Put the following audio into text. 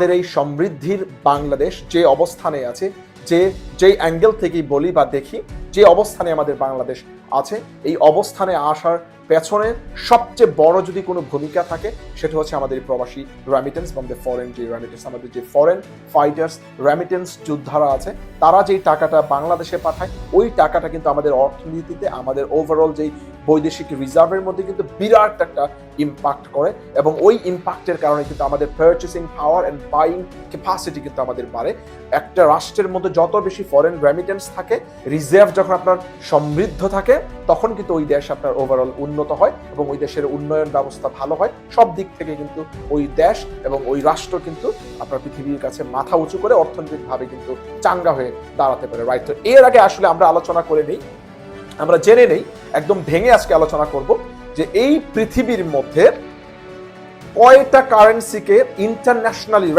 আমাদের এই সমৃদ্ধির বাংলাদেশ যে অবস্থানে আছে, যেই অ্যাঙ্গেল থেকেই বলি বা দেখি, যে অবস্থানে আমাদের বাংলাদেশ আছে, এই অবস্থানে আসার পেছনে সবচেয়ে বড় যদি কোনো ভূমিকা থাকে সেটা হচ্ছে আমাদের প্রবাসী রেমিটেন্স বা আমাদের ফরেন যে রেমিটেন্স, আমাদের যে ফরেন ফাইটার্স রেমিটেন্স যোদ্ধারা আছে, তারা যেই টাকাটা বাংলাদেশে পাঠায়, ওই টাকাটা কিন্তু আমাদের অর্থনীতিতে, আমাদের ওভারঅল যেই বৈদেশিক রিজার্ভের মধ্যে কিন্তু বিরাট একটা ইম্প্যাক্ট করে, এবং ওই ইম্প্যাক্টের কারণে কিন্তু আমাদের purchasing power and buying capacity কিন্তু আমাদের বাড়ে। একটা রাষ্ট্রের মধ্যে যত বেশি ফরেন রেমিটেন্স থাকে, রিজার্ভ যখন আপনার সমৃদ্ধ থাকে, তখন কিন্তু ওই দেশ আপনার ওভারঅল উন্নত হয় এবং ওই দেশের উন্নয়ন ব্যবস্থা ভালো হয়। সব দিক থেকে কিন্তু ওই দেশ এবং ওই রাষ্ট্র কিন্তু আপনার পৃথিবীর কাছে মাথা উঁচু করে অর্থনৈতিকভাবে কিন্তু চাঙ্গা হয়ে দাঁড়াতে পারে। রাইট, তো এর আগে আসলে আমরা আলোচনা করে নেই, আমরা জেনে নেই, একদম ভেঙে আজকে আলোচনা করব যে এই পৃথিবীর মধ্যে কয়টা কারেন্সিকে ইন্টারন্যাশনালি